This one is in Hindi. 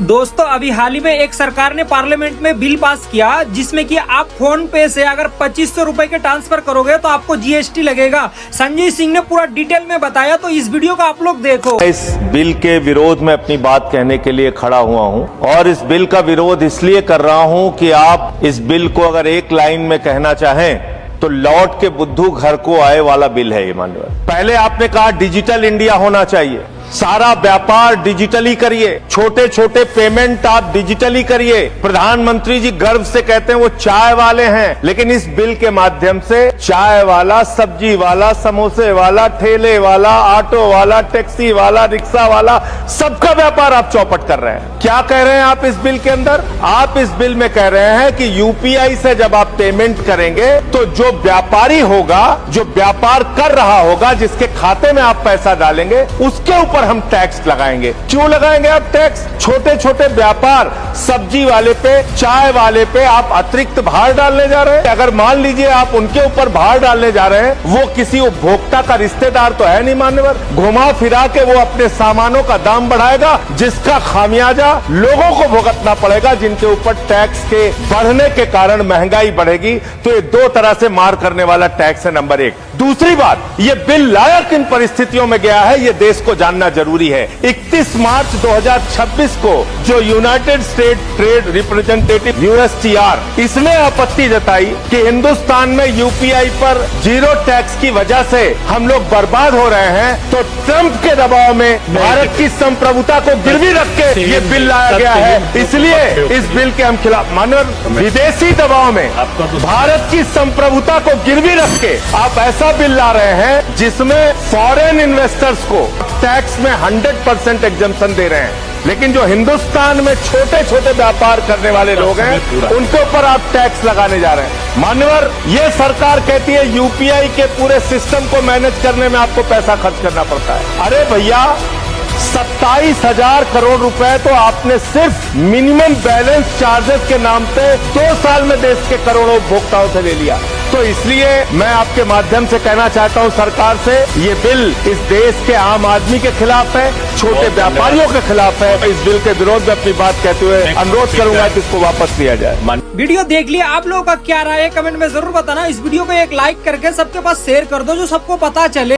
दोस्तों अभी हाल ही में एक सरकार ने पार्लियामेंट में बिल पास किया जिसमें कि आप फोन पे से अगर 2500 रुपए के ट्रांसफर करोगे तो आपको जीएसटी लगेगा। संजय सिंह ने पूरा डिटेल में बताया, तो इस वीडियो को आप लोग देखो। इस बिल के विरोध में अपनी बात कहने के लिए खड़ा हुआ हूं और इस बिल का विरोध इसलिए कर रहा हूं कि आप इस बिल को अगर एक लाइन में कहना चाहें तो लौट के बुद्धू घर को आए वाला बिल है ये। मानव पहले आपने कहा डिजिटल इंडिया होना चाहिए, सारा व्यापार डिजिटली करिए, छोटे छोटे पेमेंट आप डिजिटली करिए। प्रधानमंत्री जी गर्व से कहते हैं वो चाय वाले हैं, लेकिन इस बिल के माध्यम से चाय वाला, सब्जी वाला, समोसे वाला, ठेले वाला, ऑटो वाला, टैक्सी वाला, रिक्शा वाला, सबका व्यापार आप चौपट कर रहे हैं। क्या कह रहे हैं आप इस बिल के अंदर? आप इस बिल में कह रहे हैं कि यूपीआई से जब आप पेमेंट करेंगे तो जो व्यापारी होगा, जो व्यापार कर रहा होगा, जिसके खाते में आप पैसा डालेंगे, उसके ऊपर हम टैक्स लगाएंगे। क्यों लगाएंगे आप टैक्स? छोटे छोटे व्यापार, सब्जी वाले पे, चाय वाले पे आप अतिरिक्त भार डालने जा रहे हैं। अगर मान लीजिए आप उनके ऊपर भार डालने जा रहे हैं, वो किसी उपभोक्ता का रिश्तेदार तो है नहीं मान्यवर, घुमा फिरा के वो अपने सामानों का दाम बढ़ाएगा, जिसका खामियाजा लोगों को भुगतना पड़ेगा, जिनके ऊपर टैक्स के बढ़ने के कारण महंगाई बढ़ेगी। तो ये दो तरह से मार करने वाला टैक्स है, नंबर एक। दूसरी बात, ये बिल लाया किन परिस्थितियों में गया है ये देश को जानना जरूरी है। 31 मार्च 2026 को जो United state trade representative USTR, इसने आपत्ति जताई कि हिंदुस्तान में यूपीआई पर जीरो टैक्स की वजह से हम लोग बर्बाद हो रहे हैं, तो ट्रंप के दबाव में भारत की संप्रभुता को गिरवी रख के ये बिल लाया गया है। इसलिए इस बिल के हम खिलाफ। मानव विदेशी दबाव में भारत की संप्रभुता को गिरवी रख के आप ऐसा बिल ला रहे हैं जिसमें फॉरेन इन्वेस्टर्स को टैक्स में 100% एग्जम्पशन दे रहे हैं, लेकिन जो हिंदुस्तान में छोटे छोटे व्यापार करने वाले लोग हैं उनके ऊपर आप टैक्स लगाने जा रहे हैं। मान्यवर, ये सरकार कहती है यूपीआई के पूरे सिस्टम को मैनेज करने में आपको पैसा खर्च करना पड़ता है। अरे भैया, 27,000 करोड़ रुपए तो आपने सिर्फ मिनिमम बैलेंस चार्जेस के नाम पे 2 साल में देश के करोड़ों उपभोक्ताओं से ले लिया। तो इसलिए मैं आपके माध्यम से कहना चाहता हूं सरकार से, ये बिल इस देश के आम आदमी के खिलाफ है, छोटे व्यापारियों के खिलाफ है। इस बिल के विरोध में अपनी बात कहते हुए अनुरोध करूंगा कि इसको वापस लिया जाए। वीडियो देख लिया, आप लोगों का क्या राय है कमेंट में जरूर बताना। इस वीडियो को एक लाइक करके सबके पास शेयर कर दो, जो सबको पता चले।